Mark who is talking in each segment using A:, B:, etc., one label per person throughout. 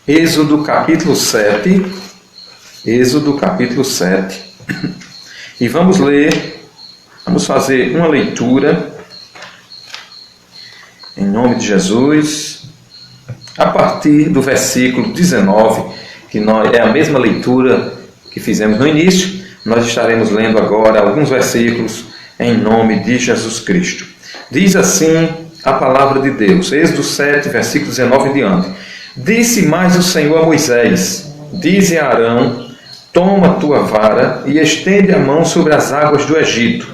A: Êxodo capítulo 7. Êxodo capítulo 7. E vamos fazer uma leitura, em nome de Jesus, a partir do versículo 19, que é a mesma leitura que fizemos no início. Nós estaremos lendo agora alguns versículos em nome de Jesus Cristo. Diz assim a palavra de Deus, Êxodo 7, versículo 19 em diante. Disse mais o Senhor a Moisés: dize a Arão: toma tua vara e estende a mão sobre as águas do Egito,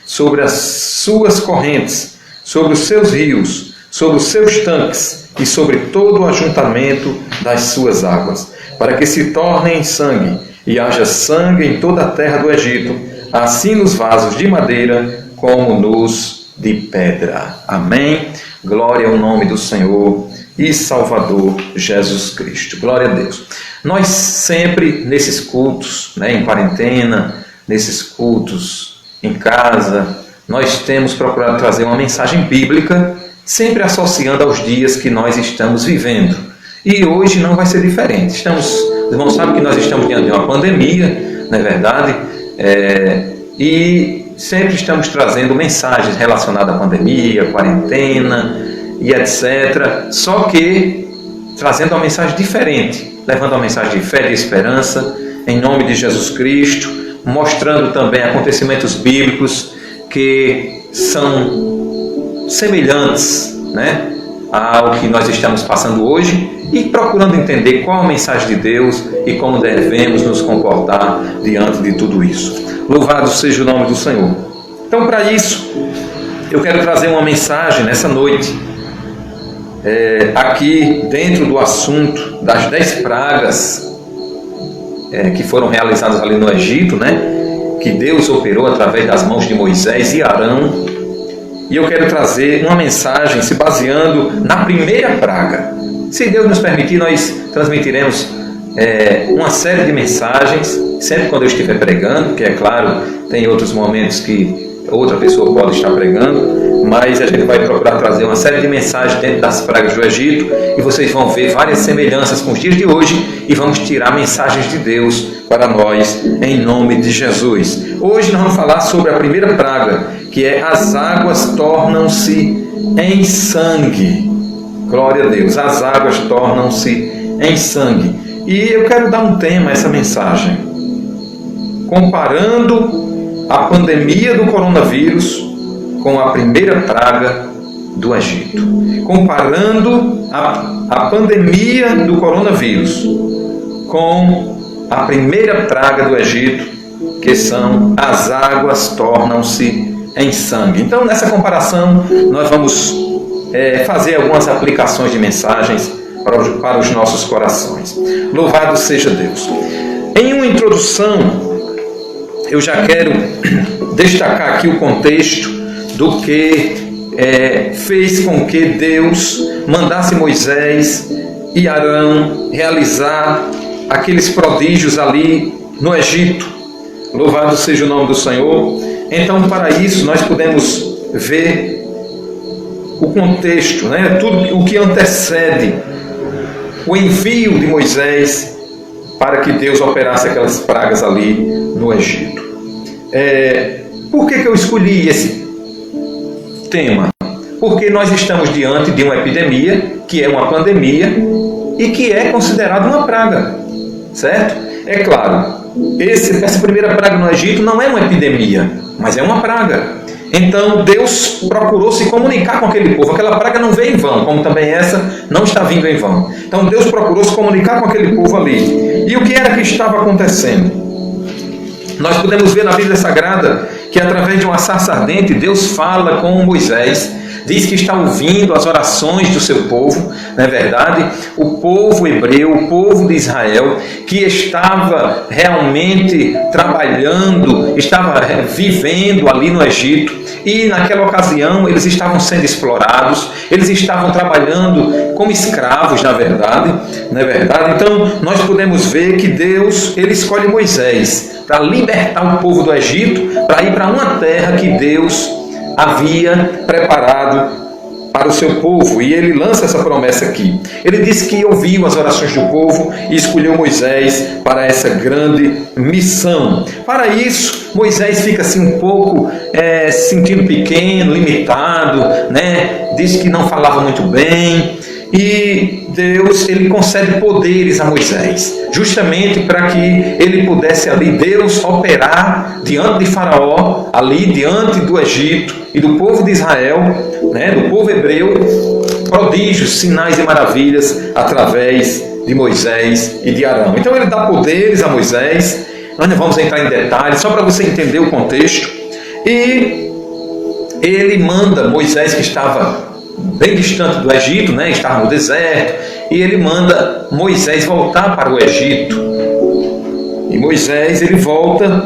A: sobre as suas correntes, sobre os seus rios, sobre os seus tanques e sobre todo o ajuntamento das suas águas, para que se tornem em sangue, e haja sangue em toda a terra do Egito, assim nos vasos de madeira como nos de pedra. Amém? Glória ao nome do Senhor e Salvador Jesus Cristo. Glória a Deus. Nós sempre, nesses cultos, em quarentena, nesses cultos em casa, nós temos procurado trazer uma mensagem bíblica, sempre associando aos dias que nós estamos vivendo. E hoje não vai ser diferente. Os irmãos sabem que nós estamos diante de uma pandemia, não é verdade? E sempre estamos trazendo mensagens relacionadas à pandemia, quarentena e etc. Só que trazendo uma mensagem diferente, levando uma mensagem de fé e de esperança, em nome de Jesus Cristo, mostrando também acontecimentos bíblicos que são semelhantes, ao que nós estamos passando hoje, e procurando entender qual a mensagem de Deus e como devemos nos comportar diante de tudo isso. Louvado seja o nome do Senhor. Então, para isso, eu quero trazer uma mensagem nessa noite, aqui dentro do assunto das 10 pragas que foram realizadas ali no Egito, que Deus operou através das mãos de Moisés e Arão. E eu quero trazer uma mensagem se baseando na primeira praga. Se Deus nos permitir, nós transmitiremos uma série de mensagens, sempre quando eu estiver pregando, porque é claro, tem outros momentos que outra pessoa pode estar pregando, mas a gente vai procurar trazer uma série de mensagens dentro das pragas do Egito, e vocês vão ver várias semelhanças com os dias de hoje, e vamos tirar mensagens de Deus para nós, em nome de Jesus. Hoje nós vamos falar sobre a primeira praga, que é as águas tornam-se em sangue. Glória a Deus, as águas tornam-se em sangue. E eu quero dar um tema a essa mensagem, comparando a pandemia do coronavírus com a primeira praga do Egito. Comparando a pandemia do coronavírus com a primeira praga do Egito, que são as águas tornam-se em sangue. Então, nessa comparação, nós vamos fazer algumas aplicações de mensagens para os nossos corações. Louvado seja Deus. Em uma introdução, eu já quero destacar aqui o contexto do que fez com que Deus mandasse Moisés e Arão realizar aqueles prodígios ali no Egito. Louvado seja o nome do Senhor. Então, para isso, nós podemos ver o contexto, tudo o que antecede o envio de Moisés para que Deus operasse aquelas pragas ali no Egito. Por que eu escolhi esse tema? Porque nós estamos diante de uma epidemia, que é uma pandemia, e que é considerada uma praga, certo? É claro, essa primeira praga no Egito não é uma epidemia, mas é uma praga. Então Deus procurou se comunicar com aquele povo. Aquela praga não veio em vão, como também essa não está vindo em vão. Então Deus procurou se comunicar com aquele povo ali. E o que era que estava acontecendo? Nós podemos ver na Bíblia Sagrada que através de uma sarça ardente Deus fala com Moisés, diz que está ouvindo as orações do seu povo, não é verdade? O povo hebreu, o povo de Israel, que estava realmente trabalhando, estava vivendo ali no Egito, e naquela ocasião eles estavam sendo explorados, eles estavam trabalhando como escravos, na verdade, não é verdade? Então nós podemos ver que Deus, ele escolhe Moisés para libertar o povo do Egito, para ir para uma terra que Deus havia preparado para o seu povo, e ele lança essa promessa aqui. Ele diz que ouviu as orações do povo e escolheu Moisés para essa grande missão. Para isso, Moisés fica assim um pouco se sentindo pequeno, limitado, né? Diz que não falava muito bem. E Deus, ele concede poderes a Moisés, justamente para que ele pudesse ali, Deus, operar diante de Faraó, ali diante do Egito e do povo de Israel, né, do povo hebreu, prodígios, sinais e maravilhas através de Moisés e de Arão. Então ele dá poderes a Moisés. Nós não vamos entrar em detalhes, só para você entender o contexto. E ele manda Moisés, que estava bem distante do Egito, né? Estava no deserto, e ele manda Moisés voltar para o Egito. E Moisés, ele volta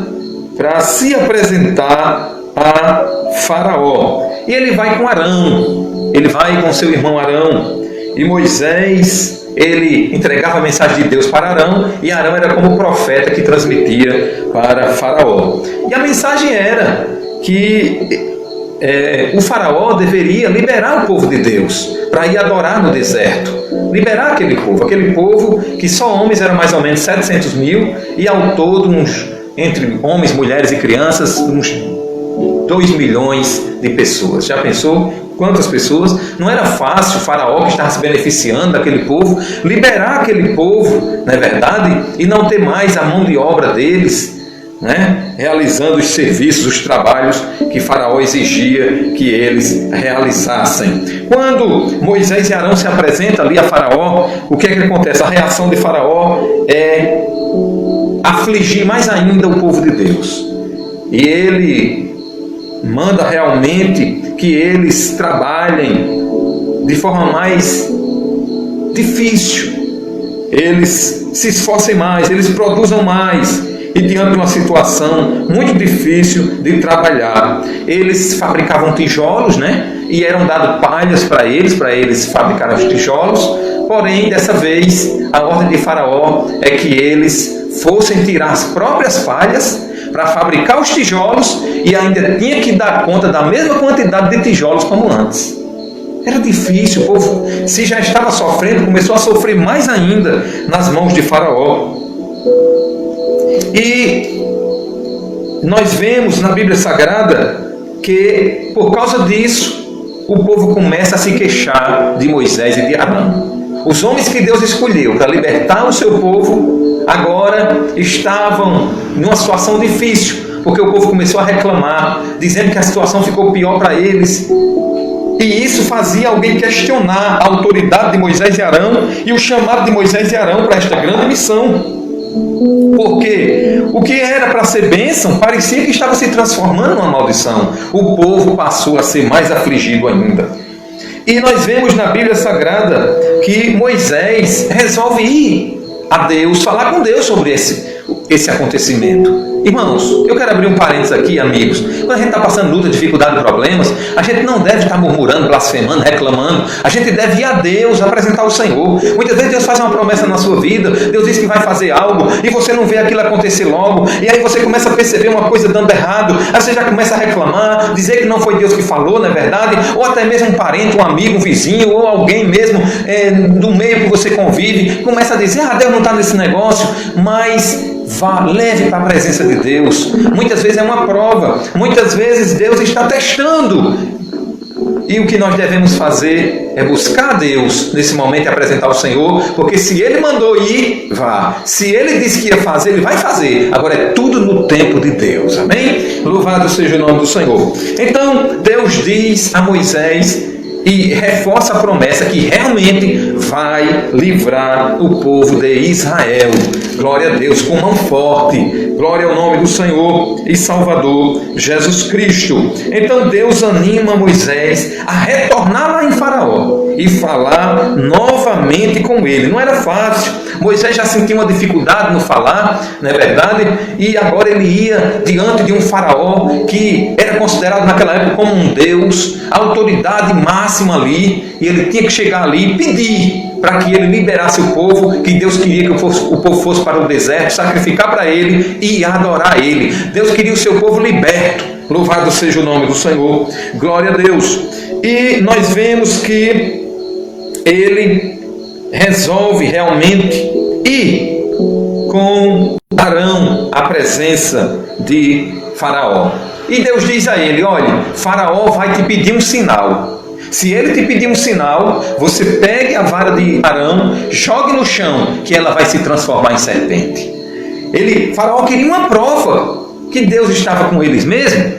A: para se apresentar a Faraó. E ele vai com Arão, ele vai com seu irmão Arão. E Moisés, ele entregava a mensagem de Deus para Arão, e Arão era como profeta que transmitia para Faraó. E a mensagem era que o Faraó deveria liberar o povo de Deus para ir adorar no deserto. Liberar aquele povo que só homens eram mais ou menos 700 mil, e ao todo, entre homens, mulheres e crianças, uns 2 milhões de pessoas. Já pensou quantas pessoas? Não era fácil o Faraó, que estava se beneficiando daquele povo, liberar aquele povo, não é verdade? E não ter mais a mão de obra deles, né? Realizando os serviços, os trabalhos que Faraó exigia que eles realizassem. Quando Moisés e Arão se apresentam ali a Faraó, o que é que acontece? A reação de Faraó é afligir mais ainda o povo de Deus. E ele manda realmente que eles trabalhem de forma mais difícil. Eles se esforcem mais, eles produzam mais. E diante de uma situação muito difícil de trabalhar, eles fabricavam tijolos, né? E eram dados palhas para eles fabricarem os tijolos. Porém, dessa vez, a ordem de Faraó é que eles fossem tirar as próprias palhas para fabricar os tijolos, e ainda tinha que dar conta da mesma quantidade de tijolos como antes. Era difícil, o povo, se já estava sofrendo, começou a sofrer mais ainda nas mãos de Faraó. E nós vemos na Bíblia Sagrada que, por causa disso, o povo começa a se queixar de Moisés e de Arão. Os homens que Deus escolheu para libertar o seu povo, agora estavam numa situação difícil, porque o povo começou a reclamar, dizendo que a situação ficou pior para eles. E isso fazia alguém questionar a autoridade de Moisés e Arão e o chamado de Moisés e Arão para esta grande missão. Porque o que era para ser bênção parecia que estava se transformando numa maldição. O povo passou a ser mais afligido ainda. E nós vemos na Bíblia Sagrada que Moisés resolve ir a Deus, falar com Deus sobre esse acontecimento. Irmãos, eu quero abrir um parênteses aqui, amigos. Quando a gente está passando luta, dificuldade, problemas, a gente não deve estar murmurando, blasfemando, reclamando. A gente deve ir a Deus, apresentar o Senhor. Muitas vezes Deus faz uma promessa na sua vida, Deus diz que vai fazer algo, e você não vê aquilo acontecer logo, e aí você começa a perceber uma coisa dando errado, aí você já começa a reclamar, dizer que não foi Deus que falou, não é verdade? Ou até mesmo um parente, um amigo, um vizinho, ou alguém mesmo do meio que você convive, começa a dizer, Deus não está nesse negócio, mas leve para a presença de Deus. Muitas vezes é uma prova, muitas vezes Deus está testando, e o que nós devemos fazer é buscar Deus nesse momento e apresentar ao Senhor, porque se Ele mandou ir, vá. Se Ele disse que ia fazer, Ele vai fazer. Agora é tudo no tempo de Deus, amém? Louvado seja o nome do Senhor. Então Deus diz a Moisés e reforça a promessa que realmente vai livrar o povo de Israel. Glória a Deus, com mão forte. Glória ao nome do Senhor e Salvador Jesus Cristo. Então Deus anima Moisés a retornar lá em Faraó e falar novamente com ele. Não era fácil. Moisés já sentia uma dificuldade no falar, não é verdade? E agora ele ia diante de um Faraó que era considerado naquela época como um Deus, a autoridade máxima ali, e ele tinha que chegar ali e pedir para que ele liberasse o povo, que Deus queria que o povo fosse para o deserto, sacrificar para ele e adorar ele. Deus queria o seu povo liberto. Louvado seja o nome do Senhor. Glória a Deus. E nós vemos que ele resolve realmente ir com Arão à presença de Faraó. E Deus diz a ele: olha, Faraó vai te pedir um sinal. Se ele te pedir um sinal, você pegue a vara de Arão, jogue no chão, que ela vai se transformar em serpente. Faraó queria uma prova que Deus estava com eles mesmo,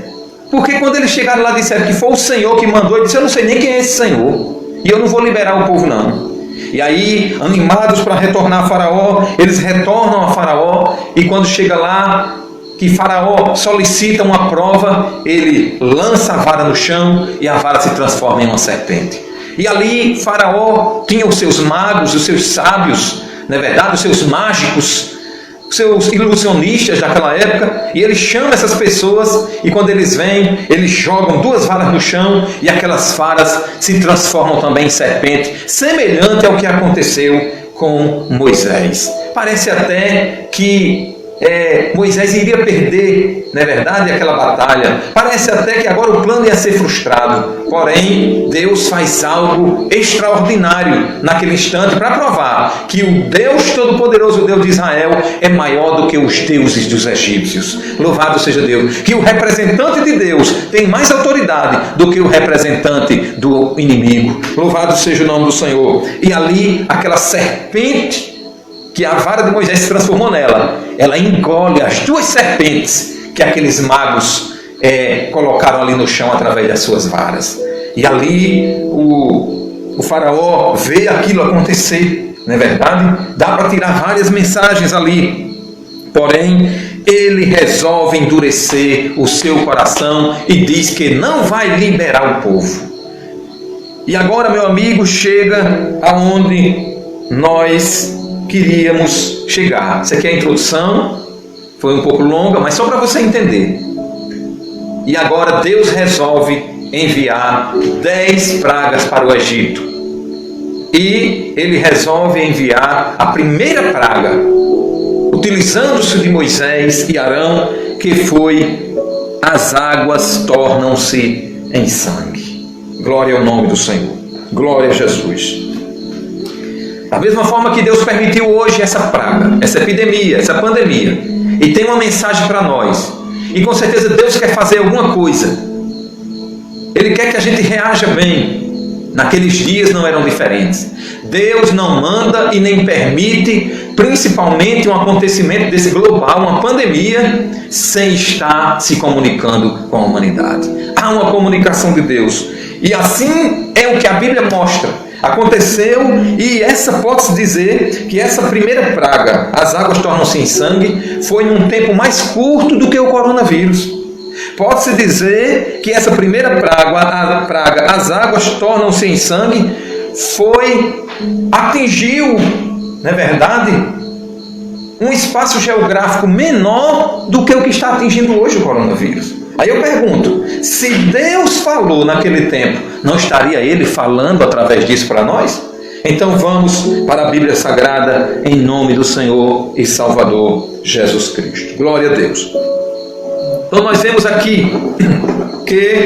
A: porque quando eles chegaram lá e disseram que foi o Senhor que mandou, ele disse: eu não sei nem quem é esse Senhor, e eu não vou liberar o povo não. E aí, animados para retornar a Faraó, eles retornam a Faraó, e quando chega lá, que Faraó solicita uma prova, ele lança a vara no chão e a vara se transforma em uma serpente. E ali Faraó tinha os seus magos, os seus sábios, não é verdade? Os seus mágicos, os seus ilusionistas daquela época, e ele chama essas pessoas, e quando eles vêm, eles jogam 2 varas no chão, e aquelas varas se transformam também em serpente, semelhante ao que aconteceu com Moisés. Parece até que Moisés iria perder, não é verdade, aquela batalha. Parece até que agora o plano ia ser frustrado. Porém, Deus faz algo extraordinário naquele instante para provar que o Deus Todo-Poderoso, o Deus de Israel, é maior do que os deuses dos egípcios. Louvado seja Deus. Que o representante de Deus tem mais autoridade do que o representante do inimigo. Louvado seja o nome do Senhor. E ali, aquela serpente que a vara de Moisés se transformou nela, ela engole as 2 serpentes que aqueles magos colocaram ali no chão através das suas varas. E ali o Faraó vê aquilo acontecer, não é verdade? Dá para tirar várias mensagens ali. Porém, ele resolve endurecer o seu coração e diz que não vai liberar o povo. E agora, meu amigo, chega aonde nós queríamos chegar. Isso aqui é a introdução, foi um pouco longa, mas só para você entender. E agora Deus resolve enviar 10 pragas para o Egito. E ele resolve enviar a primeira praga, utilizando-se de Moisés e Arão, que foi: as águas tornam-se em sangue. Glória ao nome do Senhor. Glória a Jesus. Da mesma forma que Deus permitiu hoje essa praga, essa epidemia, essa pandemia, e tem uma mensagem para nós, e com certeza Deus quer fazer alguma coisa. Ele quer que a gente reaja bem. Naqueles dias não eram diferentes. Deus não manda e nem permite, principalmente um acontecimento desse global, uma pandemia, sem estar se comunicando com a humanidade. Há uma comunicação de Deus, e assim é o que a Bíblia mostra. Aconteceu, e pode-se dizer que essa primeira praga, as águas tornam-se em sangue, foi num tempo mais curto do que o coronavírus. Pode-se dizer que essa primeira praga, as águas tornam-se em sangue, atingiu, não é verdade, um espaço geográfico menor do que o que está atingindo hoje o coronavírus. Aí eu pergunto, se Deus falou naquele tempo, não estaria Ele falando através disso para nós? Então vamos para a Bíblia Sagrada, em nome do Senhor e Salvador Jesus Cristo. Glória a Deus. Então nós vemos aqui que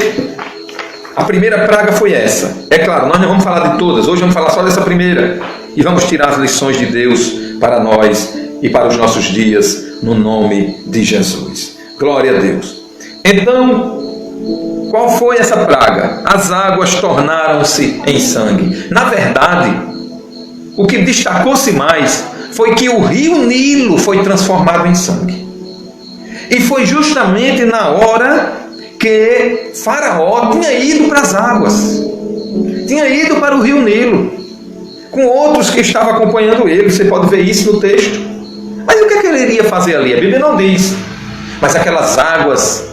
A: a primeira praga foi essa. É claro, nós não vamos falar de todas, hoje vamos falar só dessa primeira. E vamos tirar as lições de Deus para nós e para os nossos dias, no nome de Jesus. Glória a Deus. Então, qual foi essa praga? As águas tornaram-se em sangue. Na verdade, o que destacou-se mais foi que o rio Nilo foi transformado em sangue. E foi justamente na hora que Faraó tinha ido para as águas. Tinha ido para o rio Nilo, com outros que estavam acompanhando ele. Você pode ver isso no texto. Mas o que ele iria fazer ali? A Bíblia não diz. Mas aquelas águas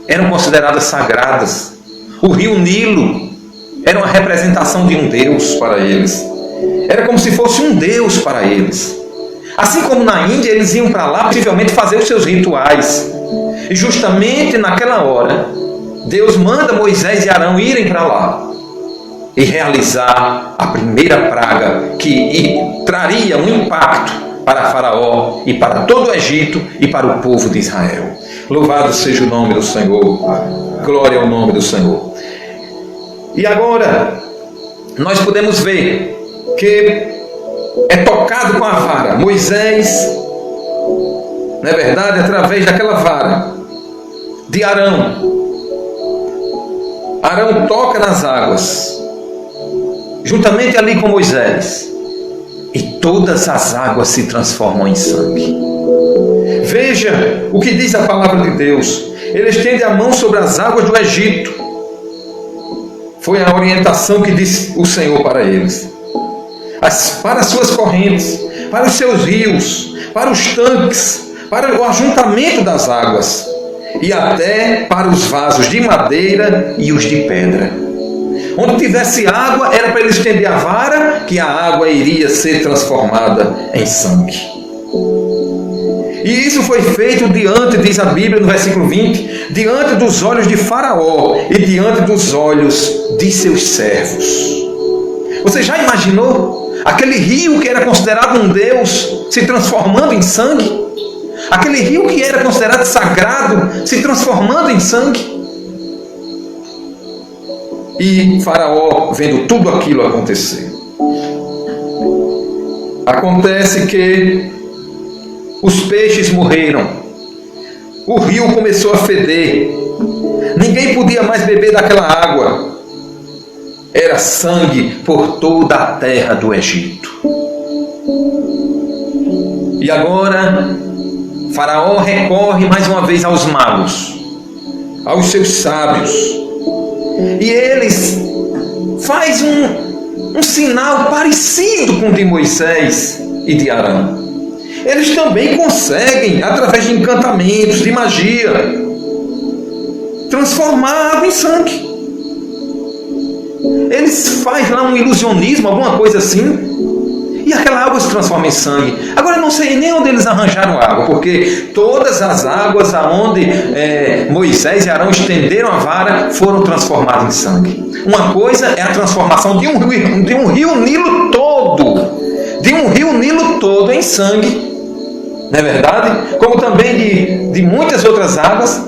A: eram consideradas sagradas. O rio Nilo era uma representação de um Deus para eles. Era como se fosse um Deus para eles. Assim como na Índia, eles iam para lá, possivelmente fazer os seus rituais. E justamente naquela hora, Deus manda Moisés e Arão irem para lá e realizar a primeira praga que traria um impacto para Faraó e para todo o Egito e para o povo de Israel. Louvado seja o nome do Senhor. Glória ao nome do Senhor. E agora nós podemos ver que é tocado com a vara. Moisés, não é verdade, através daquela vara de Arão. Arão toca nas águas, juntamente ali com Moisés, e todas as águas se transformam em sangue. Veja o que diz a palavra de Deus. Ele estende a mão sobre as águas do Egito. Foi a orientação que disse o Senhor para eles. Para as suas correntes, para os seus rios, para os tanques, para o ajuntamento das águas, e até para os vasos de madeira e os de pedra. Onde tivesse água, era para ele estender a vara, que a água iria ser transformada em sangue. E isso foi feito diante, diz a Bíblia no versículo 20, diante dos olhos de Faraó e diante dos olhos de seus servos. Você já imaginou aquele rio que era considerado um Deus se transformando em sangue? Aquele rio que era considerado sagrado se transformando em sangue? E Faraó vendo tudo aquilo acontecer. Acontece que os peixes morreram. O rio começou a feder. Ninguém podia mais beber daquela água. Era sangue por toda a terra do Egito. E agora Faraó recorre mais uma vez aos magos, aos seus sábios. E eles fazem um sinal parecido com o de Moisés e de Arão. Eles também conseguem, através de encantamentos, de magia, transformar a água em sangue. Eles fazem lá um ilusionismo, alguma coisa assim, e aquela água se transforma em sangue. Agora eu não sei nem onde eles arranjaram água, porque todas as águas aonde Moisés e Arão estenderam a vara foram transformadas em sangue. Uma coisa é a transformação de um rio Nilo todo, em sangue, não é verdade? Como também de muitas outras águas,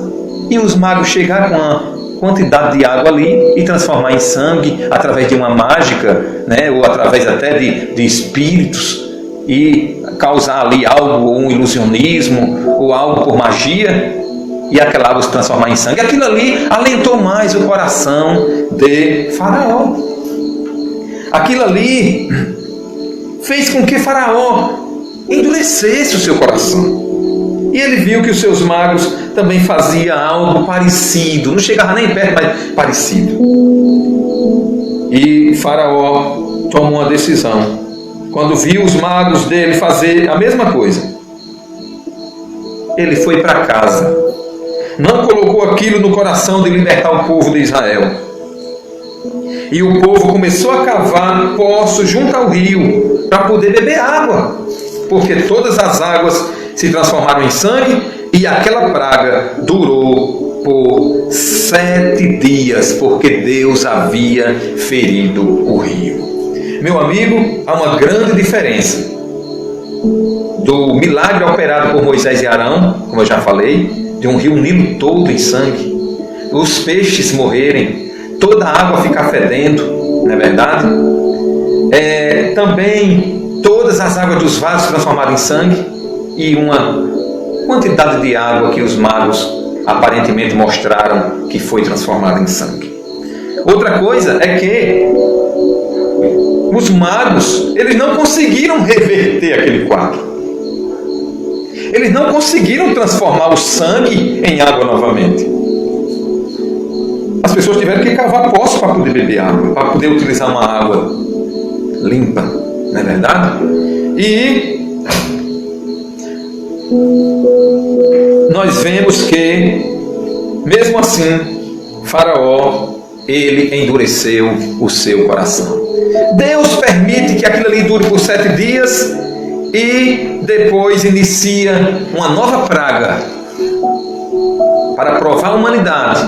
A: e os magos chegaram com a quantidade de água ali e transformar em sangue através de uma mágica, né? Ou através até de espíritos, e causar ali algo, um ilusionismo ou algo por magia, e aquela água se transformar em sangue. Aquilo ali alentou mais o coração de Faraó. Aquilo ali fez com que Faraó endurecesse o seu coração. E ele viu que os seus magos também faziam algo parecido. Não chegava nem perto, mas parecido. E Faraó tomou uma decisão. Quando viu os magos dele fazer a mesma coisa, ele foi para casa. Não colocou aquilo no coração de libertar o povo de Israel. E o povo começou a cavar poços junto ao rio para poder beber água. Porque todas as águas se transformaram em sangue, e aquela praga durou por 7 dias, porque Deus havia ferido o rio. Meu amigo, há uma grande diferença do milagre operado por Moisés e Arão, como eu já falei, de um rio Nilo todo em sangue, os peixes morrerem, toda a água ficar fedendo, não é verdade? Também todas as águas dos vasos transformadas em sangue, e uma quantidade de água que os magos aparentemente mostraram que foi transformada em sangue. Outra coisa é que os magos, eles não conseguiram reverter aquele quadro. Eles não conseguiram transformar o sangue em água novamente. As pessoas tiveram que cavar poços para poder beber água, para poder utilizar uma água limpa, não é verdade? E nós vemos que, mesmo assim, Faraó, ele endureceu o seu coração. Deus permite que aquilo ali dure por 7 dias e depois inicia uma nova praga para provar a humanidade,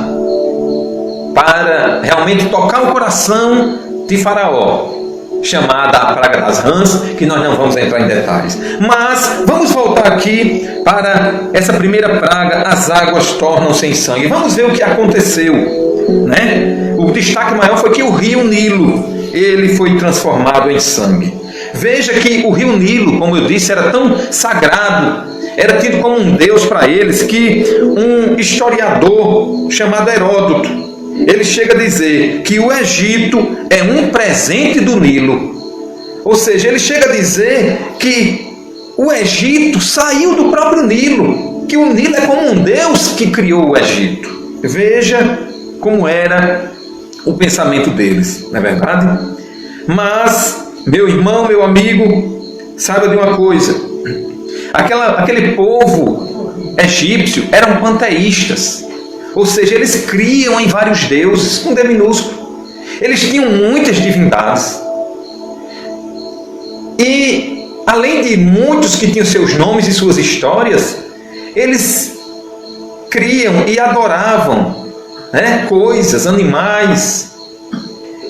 A: para realmente tocar o coração de Faraó, chamada a praga das rãs, que nós não vamos entrar em detalhes. Mas vamos voltar aqui para essa primeira praga, as águas tornam-se em sangue. Vamos ver o que aconteceu. né? O destaque maior foi que o rio Nilo, ele foi transformado em sangue. Veja que o rio Nilo, como eu disse, era tão sagrado, era tido como um deus para eles, que um historiador chamado Heródoto, ele chega a dizer que o Egito é um presente do Nilo. Ou seja, ele chega a dizer que o Egito saiu do próprio Nilo, que o Nilo é como um deus que criou o Egito. Veja como era o pensamento deles, não é verdade? Mas, meu irmão, meu amigo, saiba de uma coisa: aquele povo egípcio eram panteístas, ou seja, eles criam em vários deuses, com D minúsculo. Eles tinham muitas divindades. E, além de muitos que tinham seus nomes e suas histórias, eles criam e adoravam, né, coisas, animais.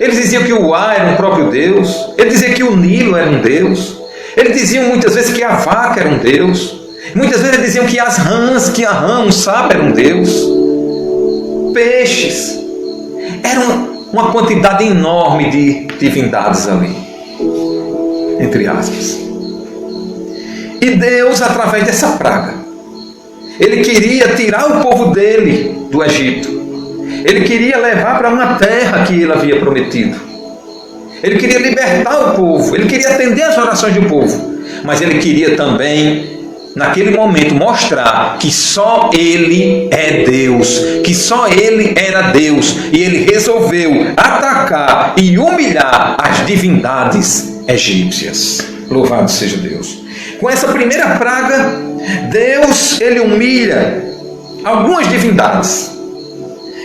A: Eles diziam que o ar era um próprio Deus. Eles diziam que o Nilo era um Deus. Eles diziam muitas vezes que a vaca era um Deus. Muitas vezes eles diziam que as rãs, que a rã, um sapo era um Deus. Peixes. Era uma quantidade enorme de divindades ali, entre aspas. E Deus, através dessa praga, ele queria tirar o povo dele do Egito. Ele queria levar para uma terra que ele havia prometido. Ele queria libertar o povo. Ele queria atender as orações do povo. Mas ele queria também, naquele momento, mostrar que só ele é Deus. Que só ele era Deus. E ele resolveu atacar e humilhar as divindades egípcias. Louvado seja Deus. Com essa primeira praga, Deus, ele humilha algumas divindades.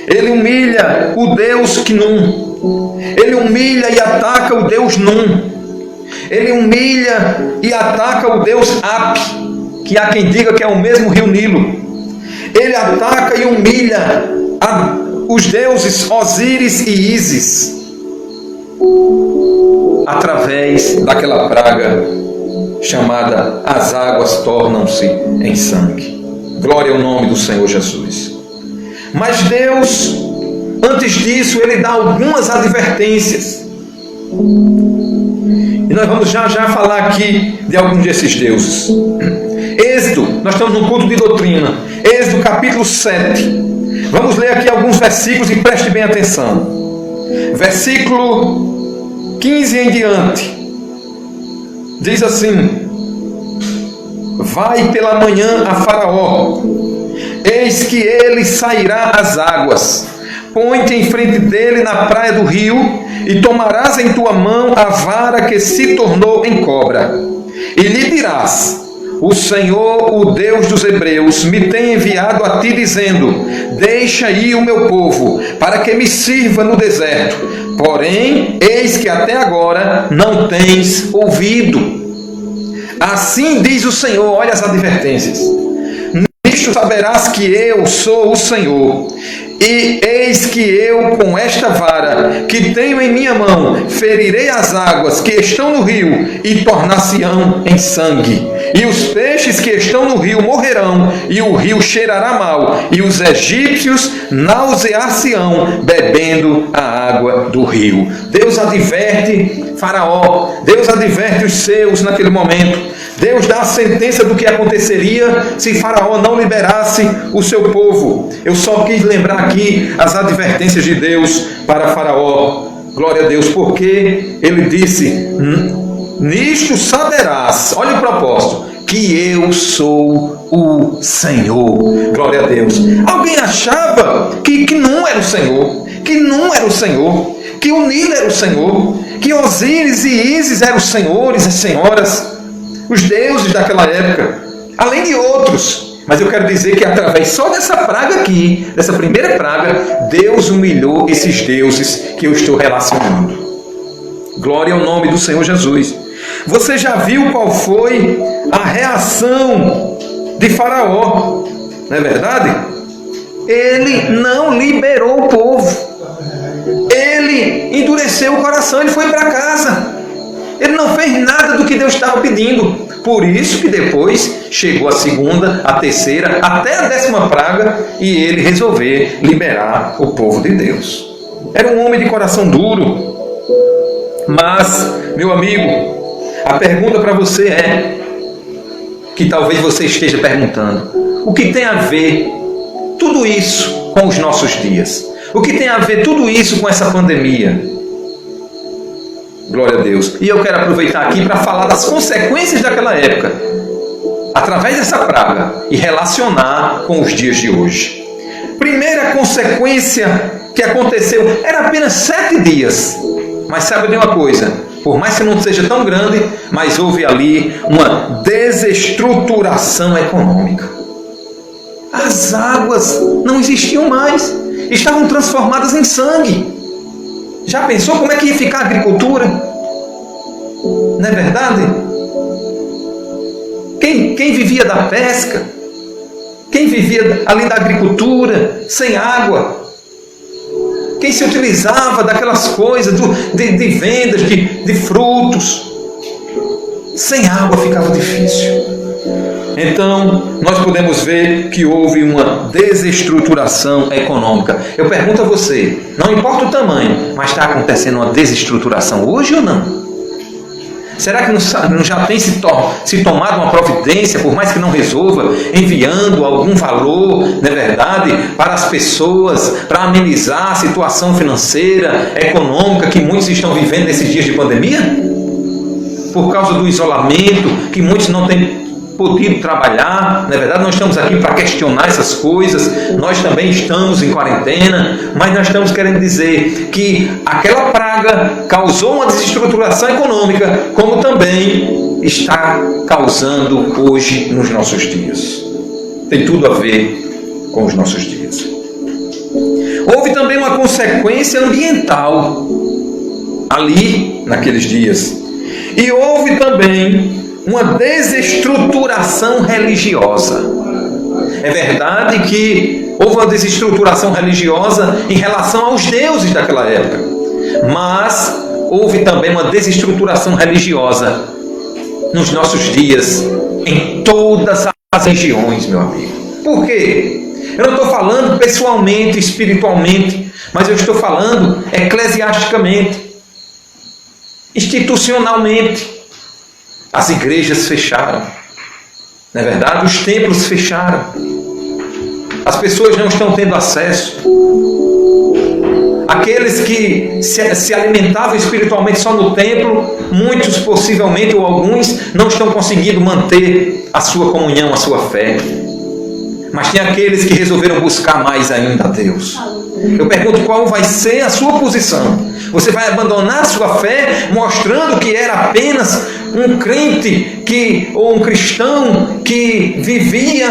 A: Ele humilha o Deus Khnum. Ele humilha e ataca o Deus Num. Ele humilha e ataca o Deus Ap, que há quem diga que é o mesmo rio Nilo. Ele ataca e humilha os deuses Osíris e Ísis, através daquela praga chamada as águas tornam-se em sangue. Glória ao nome do Senhor Jesus. Mas Deus, antes disso, ele dá algumas advertências. E nós vamos já falar aqui de alguns desses deuses. Êxodo, nós estamos num culto de doutrina. Êxodo capítulo 7. Vamos ler aqui alguns versículos e preste bem atenção. Versículo 15 em diante. Diz assim: vai pela manhã a Faraó, eis que ele sairá às águas. Põe-te em frente dele na praia do rio, e tomarás em tua mão a vara que se tornou em cobra. E lhe dirás: o Senhor, o Deus dos hebreus, me tem enviado a ti, dizendo: deixa ir o meu povo, para que me sirva no deserto. Porém, eis que até agora não tens ouvido. Assim diz o Senhor, olha as advertências: nisto saberás que eu sou o Senhor. E eis que eu, com esta vara que tenho em minha mão, ferirei as águas que estão no rio, e tornar-se-ão em sangue. E os peixes que estão no rio morrerão, e o rio cheirará mal, e os egípcios nausear-se-ão, bebendo a água do rio. Deus adverte Faraó, Deus adverte os seus naquele momento. Deus dá a sentença do que aconteceria se Faraó não liberasse o seu povo. Eu só quis lembrar aqui as advertências de Deus para Faraó. Glória a Deus, porque ele disse: nisto saberás, olha o propósito, que eu sou o Senhor. Glória a Deus. Alguém achava que não era o Senhor, que não era o Senhor, que o Nilo era o Senhor, que Osíris e Ísis eram os senhores e senhoras, os deuses daquela época, além de outros. Mas eu quero dizer que através só dessa praga aqui, dessa primeira praga, Deus humilhou esses deuses que eu estou relacionando. Glória ao nome do Senhor Jesus. Você já viu qual foi a reação de Faraó, não é verdade? Ele não liberou o povo. Ele endureceu o coração, ele foi para casa. Ele não não fez nada do que Deus estava pedindo. Por isso que depois chegou a segunda, a terceira, até a 10ª praga, e ele resolveu liberar o povo de Deus. Era um homem de coração duro. Mas, meu amigo, a pergunta para você é, que talvez você esteja perguntando: o que tem a ver tudo isso com os nossos dias? O que tem a ver tudo isso com essa pandemia? Glória a Deus. E eu quero aproveitar aqui para falar das consequências daquela época, através dessa praga, e relacionar com os dias de hoje. Primeira consequência que aconteceu, era apenas 7 dias. Mas sabe de uma coisa? Por mais que não seja tão grande, mas houve ali uma desestruturação econômica. As águas não existiam mais, estavam transformadas em sangue. Já pensou como é que ia ficar a agricultura? Não é verdade? Quem vivia da pesca, quem vivia ali da agricultura, sem água, quem se utilizava daquelas coisas de vendas de frutos, sem água ficava difícil. Então, nós podemos ver que houve uma desestruturação econômica. Eu pergunto a você, não importa o tamanho, mas está acontecendo uma desestruturação hoje ou não? Será que não já tem se tomado uma providência, por mais que não resolva, enviando algum valor, não é verdade, para as pessoas, para amenizar a situação financeira, econômica que muitos estão vivendo nesses dias de pandemia? Por causa do isolamento, que muitos não têm podido trabalhar, na verdade nós estamos aqui para questionar essas coisas, nós também estamos em quarentena, mas nós estamos querendo dizer que aquela praga causou uma desestruturação econômica, como também está causando hoje nos nossos dias. Tem tudo a ver com os nossos dias. Houve também uma consequência ambiental ali naqueles dias, e houve também uma desestruturação religiosa. É verdade que houve uma desestruturação religiosa em relação aos deuses daquela época, mas houve também uma desestruturação religiosa nos nossos dias, em todas as regiões, meu amigo. Por quê? Eu não estou falando pessoalmente, espiritualmente, mas eu estou falando eclesiasticamente, institucionalmente. As igrejas fecharam, não é verdade? Os templos fecharam. As pessoas não estão tendo acesso. Aqueles que se alimentavam espiritualmente só no templo, muitos possivelmente ou alguns não estão conseguindo manter a sua comunhão, a sua fé. Mas tem aqueles que resolveram buscar mais ainda a Deus. Eu pergunto, qual vai ser a sua posição? Você vai abandonar a sua fé, mostrando que era apenas um crente ou um cristão que vivia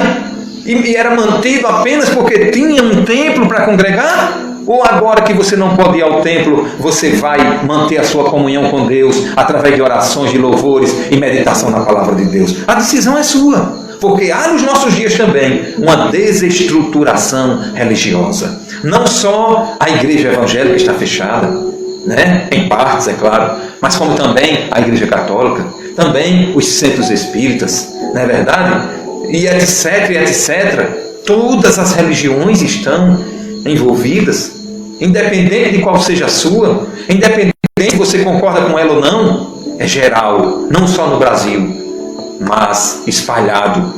A: e era mantido apenas porque tinha um templo para congregar? Ou agora que você não pode ir ao templo, você vai manter a sua comunhão com Deus através de orações, de louvores e meditação na palavra de Deus? A decisão é sua. Porque há nos nossos dias também uma desestruturação religiosa. Não só a igreja evangélica está fechada, né? Em partes, é claro, mas como também a igreja católica, também os centros espíritas, não é verdade? E etc, etc. Todas as religiões estão envolvidas, independente de qual seja a sua, independente se você concorda com ela ou não, é geral, não só no Brasil, mas espalhado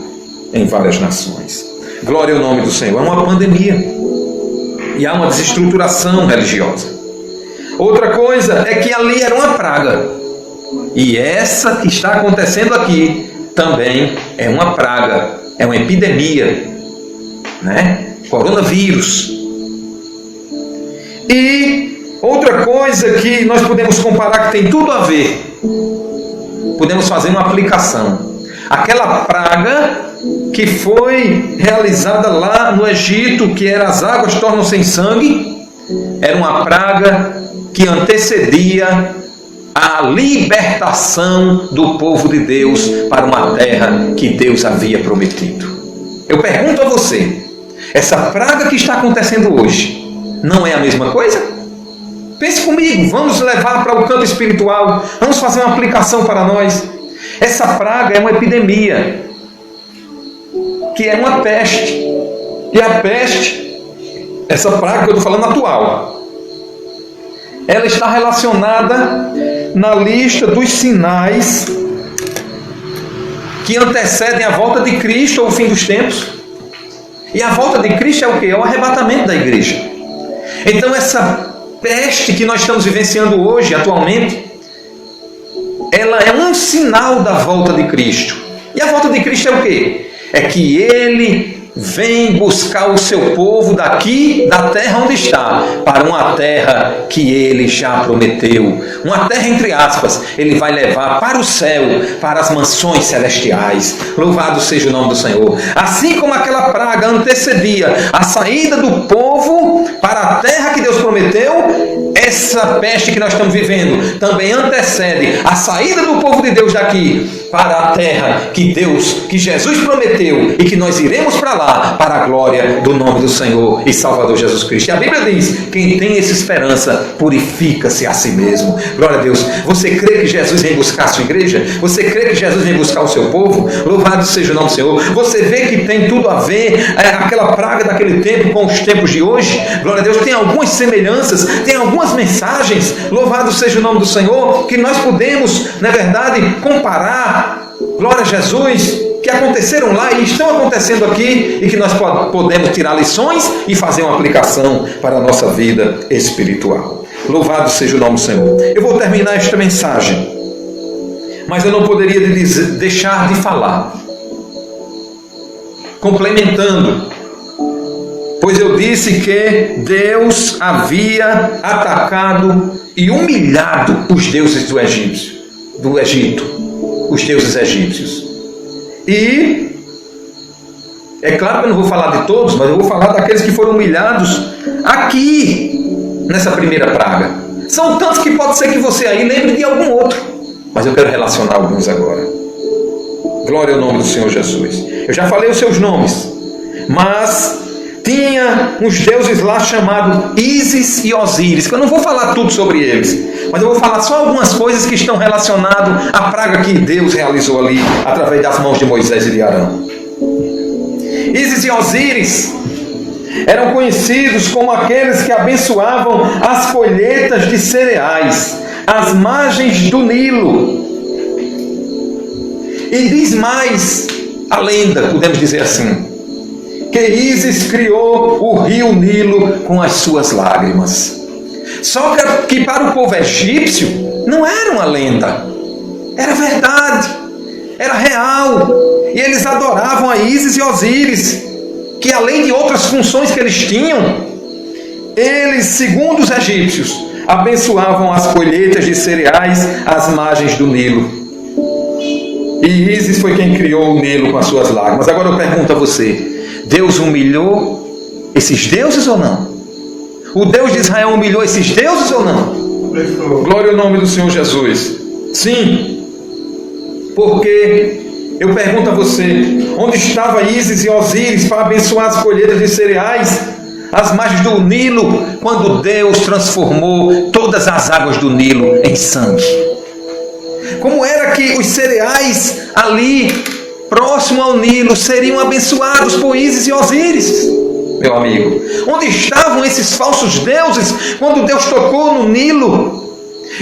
A: em várias nações. Glória ao nome do Senhor. É uma pandemia e há uma desestruturação religiosa. Outra coisa é que ali era uma praga, e essa que está acontecendo aqui também é uma praga, é uma epidemia, né? Coronavírus. E outra coisa que nós podemos comparar, que tem tudo a ver, podemos fazer uma aplicação. Aquela praga que foi realizada lá no Egito, que era as águas tornam-se em sangue, era uma praga que antecedia a libertação do povo de Deus para uma terra que Deus havia prometido. Eu pergunto a você, essa praga que está acontecendo hoje não é a mesma coisa? Pense comigo, vamos levar para o campo espiritual, vamos fazer uma aplicação para nós. Essa praga é uma epidemia, que é uma peste. E a peste, essa praga que eu estou falando atual, ela está relacionada na lista dos sinais que antecedem a volta de Cristo ou o fim dos tempos. E a volta de Cristo é o quê? É o arrebatamento da igreja. Então essa peste que nós estamos vivenciando hoje, atualmente, ela é um sinal da volta de Cristo. E a volta de Cristo é o quê? É que Ele vem buscar o seu povo daqui, da terra onde está, para uma terra que Ele já prometeu. Uma terra entre aspas, Ele vai levar para o céu, para as mansões celestiais. Louvado seja o nome do Senhor. Assim como aquela praga antecedia a saída do povo para a terra que Deus prometeu, essa peste que nós estamos vivendo também antecede a saída do povo de Deus daqui para a terra que Jesus prometeu e que nós iremos para lá, para a glória do nome do Senhor e Salvador Jesus Cristo. E a Bíblia diz, quem tem essa esperança, purifica-se a si mesmo. Glória a Deus. Você crê que Jesus vem buscar a sua igreja? Você crê que Jesus vem buscar o seu povo? Louvado seja o nome do Senhor. Você vê que tem tudo a ver, aquela praga daquele tempo com os tempos de hoje? Glória a Deus. Tem algumas semelhanças, tem algumas mensagens, louvado seja o nome do Senhor, que nós podemos, na verdade, comparar, glória a Jesus, que aconteceram lá e estão acontecendo aqui e que nós podemos tirar lições e fazer uma aplicação para a nossa vida espiritual. Louvado seja o nome do Senhor. Eu vou terminar esta mensagem, mas eu não poderia deixar de falar, complementando, pois eu disse que Deus havia atacado e humilhado os deuses do Egito, os deuses egípcios. E é claro que eu não vou falar de todos, mas eu vou falar daqueles que foram humilhados aqui, nessa primeira praga. São tantos que pode ser que você aí lembre de algum outro, mas eu quero relacionar alguns agora. Glória ao nome do Senhor Jesus. Eu já falei os seus nomes, mas tinha uns deuses lá chamados Ísis e Osíris, que eu não vou falar tudo sobre eles, mas eu vou falar só algumas coisas que estão relacionadas à praga que Deus realizou ali, através das mãos de Moisés e de Arão. Ísis e Osíris eram conhecidos como aqueles que abençoavam as colheitas de cereais, às margens do Nilo. E diz mais a lenda, podemos dizer assim, que Ísis criou o rio Nilo com as suas lágrimas. Só que para o povo egípcio não era uma lenda, era verdade, era real. E eles adoravam a Ísis e Osíris, que além de outras funções que eles tinham, eles, segundo os egípcios, abençoavam as colheitas de cereais às margens do Nilo. E Ísis foi quem criou o Nilo com as suas lágrimas. Agora eu pergunto a você, Deus humilhou esses deuses ou não? O Deus de Israel humilhou esses deuses ou não? Glória ao nome do Senhor Jesus. Sim, porque eu pergunto a você, onde estava Ísis e Osíris para abençoar as colheitas de cereais às margens do Nilo, quando Deus transformou todas as águas do Nilo em sangue? Como era que os cereais ali próximo ao Nilo seriam abençoados por Ísis e Osíris, meu amigo? Onde estavam esses falsos deuses quando Deus tocou no Nilo?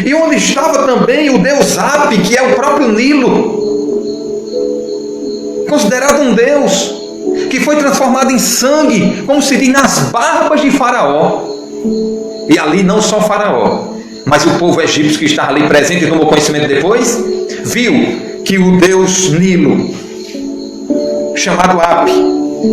A: E onde estava também o deus Api, que é o próprio Nilo, considerado um deus que foi transformado em sangue, como se diz, nas barbas de Faraó? E ali não só Faraó, mas o povo egípcio que estava ali presente e tomou conhecimento depois, viu que o deus Nilo, chamado Api,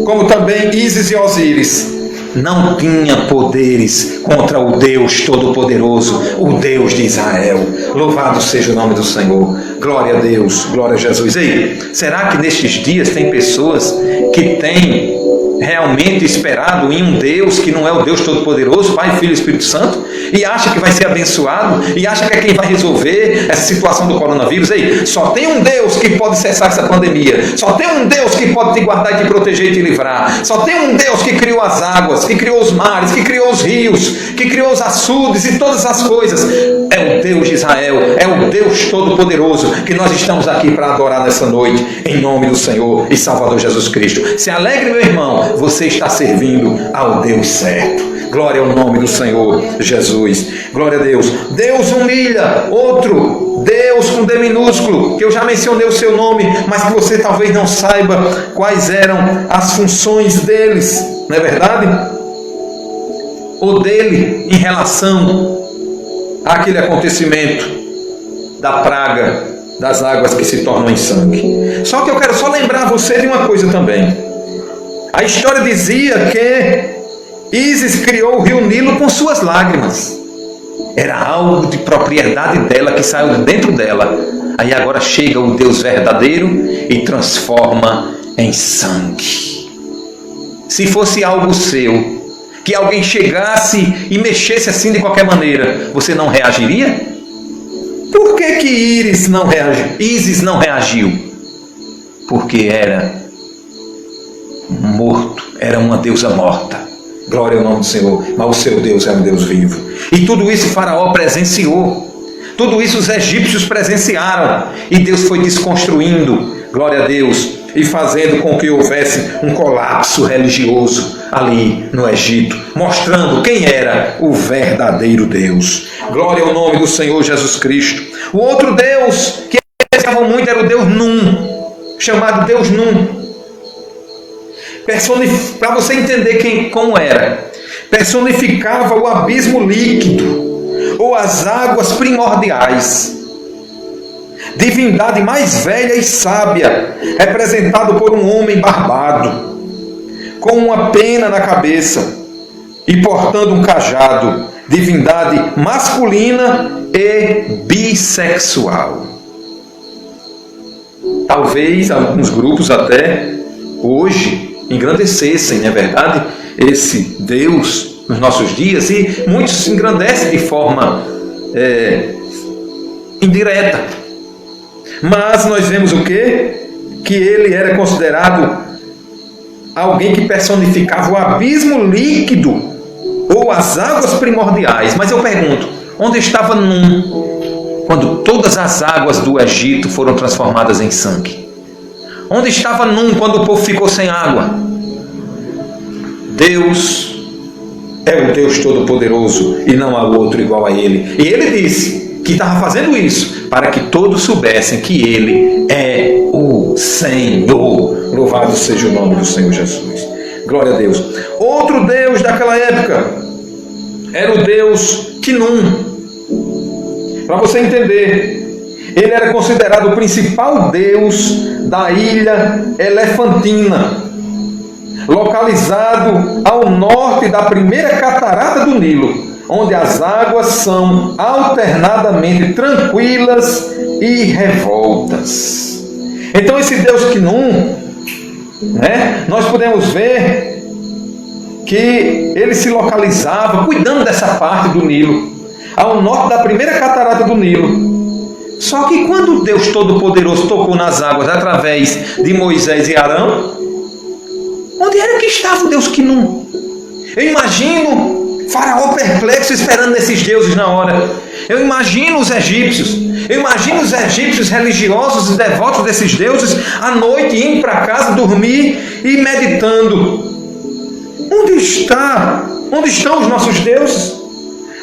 A: como também Ísis e Osíris, não tinha poderes contra o Deus Todo-Poderoso, o Deus de Israel. Louvado seja o nome do Senhor. Glória a Deus, glória a Jesus. Ei, será que nestes dias tem pessoas que têm realmente esperado em um Deus que não é o Deus Todo-Poderoso, Pai, Filho e Espírito Santo, e acha que vai ser abençoado, e acha que é quem vai resolver essa situação do coronavírus? Ei, só tem um Deus que pode cessar essa pandemia, só tem um Deus que pode te guardar e te proteger e te livrar, só tem um Deus que criou as águas, que criou os mares, que criou os rios, que criou os açudes e todas as coisas. É o Deus de Israel, é o Deus Todo-Poderoso que nós estamos aqui para adorar nessa noite, em nome do Senhor e Salvador Jesus Cristo. Se alegre, meu irmão, você está servindo ao Deus certo. Glória ao nome do Senhor Jesus. Glória a Deus. Deus humilha outro Deus com D minúsculo, que eu já mencionei o seu nome, mas que você talvez não saiba quais eram as funções deles, não é verdade? Ou dele em relação àquele acontecimento da praga das águas que se tornam em sangue. Só que eu quero só lembrar você de uma coisa também. A história dizia que Ísis criou o rio Nilo com suas lágrimas. Era algo de propriedade dela que saiu de dentro dela. Aí agora chega o Deus verdadeiro e transforma em sangue. Se fosse algo seu, que alguém chegasse e mexesse assim de qualquer maneira, você não reagiria? Por que Ísis não reagiu? Porque era morto, era uma deusa morta. Glória ao nome do Senhor. Mas o seu Deus é um Deus vivo. E tudo isso Faraó presenciou. Tudo isso os egípcios presenciaram. E Deus foi desconstruindo, glória a Deus, e fazendo com que houvesse um colapso religioso ali no Egito, mostrando quem era o verdadeiro Deus. Glória ao nome do Senhor Jesus Cristo. O outro Deus que eles pensavam muito era o Deus Num, chamado Deus Num. Para você entender como era, personificava o abismo líquido ou as águas primordiais. Divindade mais velha e sábia, representado por um homem barbado, com uma pena na cabeça e portando um cajado. Divindade masculina e bissexual. Talvez alguns grupos até hoje engrandecessem, não é verdade, esse Deus nos nossos dias, e muitos se engrandecem de forma indireta. Mas nós vemos o quê? Que ele era considerado alguém que personificava o abismo líquido ou as águas primordiais. Mas eu pergunto, onde estava Num quando todas as águas do Egito foram transformadas em sangue? Onde estava Num quando o povo ficou sem água? Deus é o Deus Todo-Poderoso e não há outro igual a Ele. E Ele disse que estava fazendo isso para que todos soubessem que Ele é o Senhor. Louvado seja o nome do Senhor Jesus. Glória a Deus. Outro Deus daquela época era o Deus Khnum. Para você entender, ele era considerado o principal deus da ilha Elefantina, localizado ao norte da primeira catarata do Nilo, onde as águas são alternadamente tranquilas e revoltas. Então esse Deus Khnum, nós podemos ver que ele se localizava cuidando dessa parte do Nilo, ao norte da primeira catarata do Nilo. Só que quando Deus Todo-Poderoso tocou nas águas através de Moisés e Arão, onde era que estava o Deus Khnum? Eu imagino Faraó perplexo esperando esses deuses na hora. Eu imagino os egípcios. Eu imagino os egípcios religiosos e devotos desses deuses à noite indo para casa dormir e meditando. Onde estão os nossos deuses?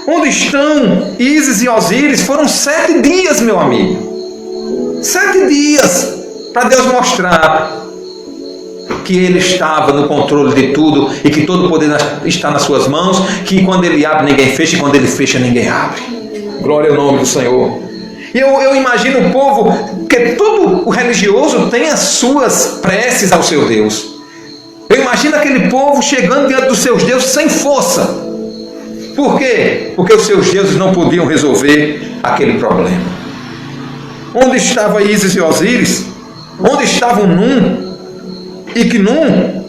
A: Onde estão Ísis e Osíris? Foram 7 dias, meu amigo. 7 dias para Deus mostrar que Ele estava no controle de tudo e que todo o poder está nas suas mãos, que quando Ele abre ninguém fecha e quando Ele fecha ninguém abre. Glória ao nome do Senhor. E eu imagino o povo, que todo o religioso tem as suas preces ao seu Deus. Eu imagino aquele povo chegando diante dos seus deuses sem força. Por quê? Porque os seus deuses não podiam resolver aquele problema. Onde estava Ísis e Osíris? Onde estavam Num e Khnum?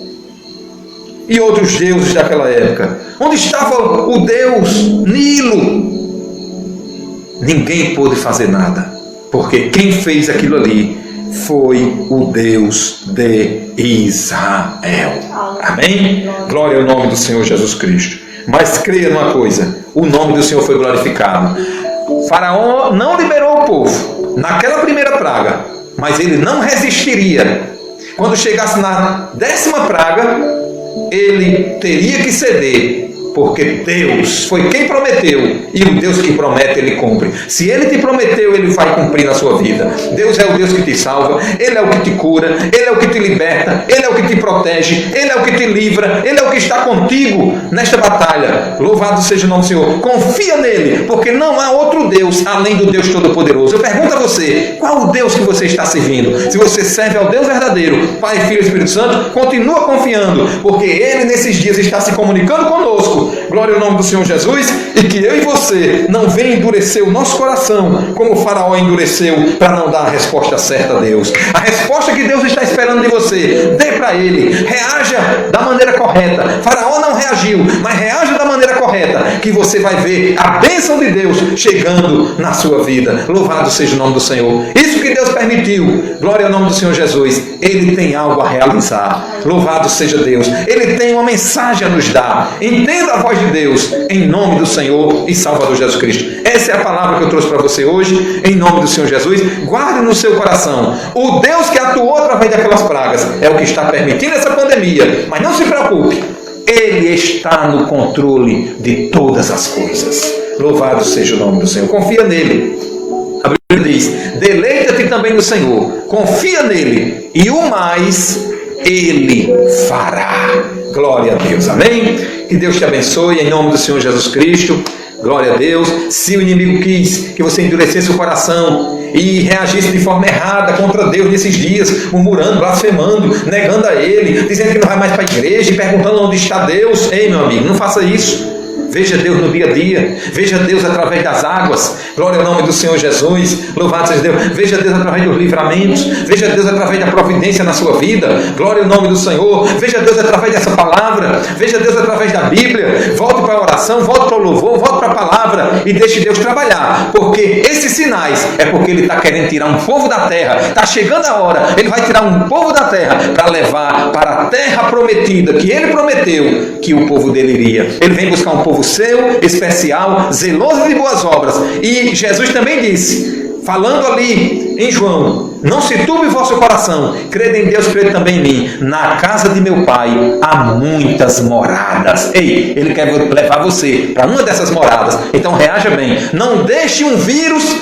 A: e outros deuses daquela época? Onde estava o Deus Nilo? Ninguém pôde fazer nada, porque quem fez aquilo ali foi o Deus de Israel. Amém? Glória ao nome do Senhor Jesus Cristo. Mas creia numa coisa, o nome do Senhor foi glorificado. Faraó não liberou o povo naquela primeira praga, mas ele não resistiria. Quando chegasse na 10ª praga, ele teria que ceder, porque Deus foi quem prometeu, e o Deus que promete, Ele cumpre. Se Ele te prometeu, Ele vai cumprir na sua vida. Deus é o Deus que te salva, Ele é o que te cura, Ele é o que te liberta, Ele é o que te protege, Ele é o que te livra, Ele é o que está contigo nesta batalha. Louvado seja o nome do Senhor. Confia nele, porque não há outro Deus além do Deus Todo-Poderoso. Eu pergunto a você, qual o Deus que você está servindo? Se você serve ao Deus verdadeiro, Pai, Filho e Espírito Santo, continua confiando, porque Ele nesses dias está se comunicando conosco. Glória ao nome do Senhor Jesus, e que eu e você não venha endurecer o nosso coração como o Faraó endureceu, para não dar a resposta certa a Deus. A resposta que Deus está esperando de você, dê para Ele, reaja da maneira correta. Faraó não reagiu, mas reaja da maneira correta, que você vai ver a bênção de Deus chegando na sua vida. Louvado seja o nome do Senhor. Isso que Deus permitiu, glória ao nome do Senhor Jesus, Ele tem algo a realizar. Louvado seja Deus. Ele tem uma mensagem a nos dar. Entenda a voz de Deus, em nome do Senhor e Salvador Jesus Cristo. Essa é a palavra que eu trouxe para você hoje, em nome do Senhor Jesus. Guarde no seu coração, o Deus que atuou através daquelas pragas é o que está permitindo essa pandemia. Mas não se preocupe, Ele está no controle de todas as coisas. Louvado seja o nome do Senhor. Confia nele. A Bíblia diz: deleita-te também no Senhor, confia nele, e o mais Ele fará. Glória a Deus, amém? Que Deus te abençoe, em nome do Senhor Jesus Cristo. Glória a Deus. Se o inimigo quis que você endurecesse o coração e reagisse de forma errada contra Deus nesses dias, murmurando, blasfemando, negando a Ele, dizendo que não vai mais para a igreja e perguntando onde está Deus, ei, meu amigo, não faça isso. Veja Deus no dia a dia, veja Deus através das águas, glória ao nome do Senhor Jesus, louvado seja Deus. Veja Deus através dos livramentos, veja Deus através da providência na sua vida, glória ao nome do Senhor. Veja Deus através dessa palavra, veja Deus através da Bíblia. Volte para a oração, volte para o louvor, volte para a palavra e deixe Deus trabalhar, porque esses sinais é porque Ele está querendo tirar um povo da terra. Está chegando a hora, Ele vai tirar um povo da terra para levar para a terra prometida, que Ele prometeu que o povo dele iria. Ele vem buscar um povo seu, especial, zeloso de boas obras. E Jesus também disse, falando ali em João: não se turbe o vosso coração, crede em Deus, crede também em mim. Na casa de meu Pai há muitas moradas. Ei, Ele quer levar você para uma dessas moradas. Então reaja bem, não deixe um vírus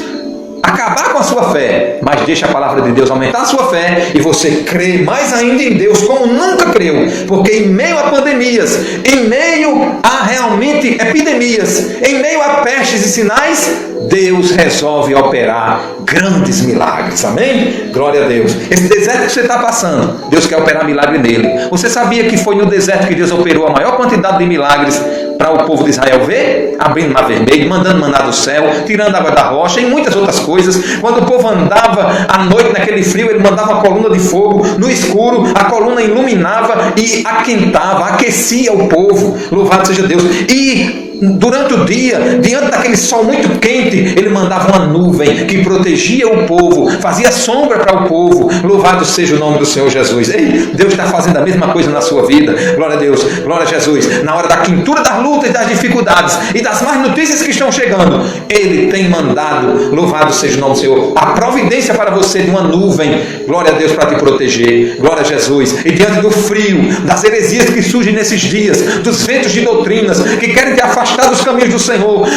A: acabar com a sua fé, mas deixa a palavra de Deus aumentar a sua fé, e você crê mais ainda em Deus como nunca creu, porque em meio a pandemias, em meio a realmente epidemias, em meio a pestes e sinais, Deus resolve operar grandes milagres, amém? Glória a Deus. Esse deserto que você está passando, Deus quer operar milagre nele. Você sabia que foi no deserto que Deus operou a maior quantidade de milagres para o povo de Israel ver? Abrindo o mar vermelho, mandando maná do céu, tirando água da rocha e muitas outras coisas. Quando o povo andava à noite naquele frio, Ele mandava uma coluna de fogo no escuro, a coluna iluminava e aquentava, aquecia o povo. Louvado seja Deus. E durante o dia, diante daquele sol muito quente, Ele mandava uma nuvem que protegia o povo, fazia sombra para o povo. Louvado seja o nome do Senhor Jesus. Ei, Deus está fazendo a mesma coisa na sua vida. Glória a Deus, glória a Jesus. Na hora da quintura das lutas e das dificuldades e das más notícias que estão chegando, Ele tem mandado, louvado seja o nome do Senhor, a providência para você de uma nuvem. Glória a Deus, para te proteger. Glória a Jesus. E diante do frio, das heresias que surgem nesses dias, dos ventos de doutrinas que querem te afastar dos caminhos do Senhor,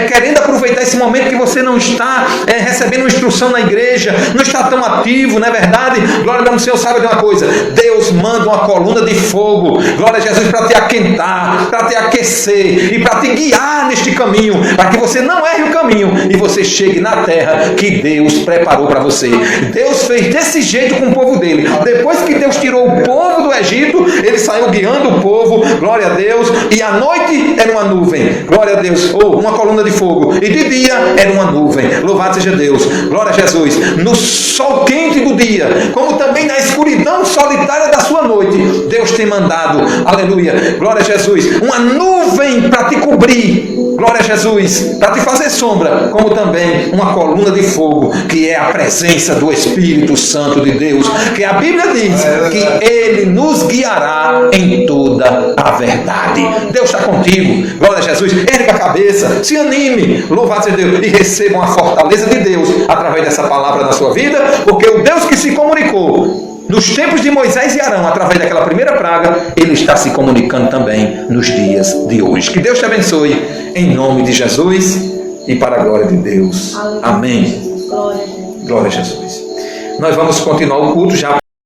A: querendo aproveitar esse momento que você não está recebendo instrução na igreja, não está tão ativo, não é verdade? Glória a Deus. Senhor, sabe de uma coisa? Deus manda uma coluna de fogo, glória a Jesus, para te aquentar, para te aquecer e para te guiar neste caminho, para que você não erre o caminho e você chegue na terra que Deus preparou para você. Deus fez desse jeito com o povo dele. Depois que Deus tirou o povo do Egito, Ele saiu guiando o povo, glória a Deus, e à noite era uma nuvem, nuvem, glória a Deus, ou uma coluna de fogo, e de dia era uma nuvem. Louvado seja Deus, glória a Jesus. No sol quente do dia, como também na escuridão solitária da sua noite, Deus tem mandado, aleluia, glória a Jesus, uma nuvem para te cobrir, glória a Jesus, para te fazer sombra, como também uma coluna de fogo, que é a presença do Espírito Santo de Deus, que a Bíblia diz que Ele nos guiará em toda a verdade. Deus está contigo, glória a Jesus. Erga a cabeça, se anime, louvado seja Deus, e recebam a fortaleza de Deus através dessa palavra na sua vida, porque o Deus que se comunicou nos tempos de Moisés e Arão, através daquela primeira praga, Ele está se comunicando também nos dias de hoje. Que Deus te abençoe, em nome de Jesus e para a glória de Deus. Amém. Glória a Jesus. Nós vamos continuar o culto já.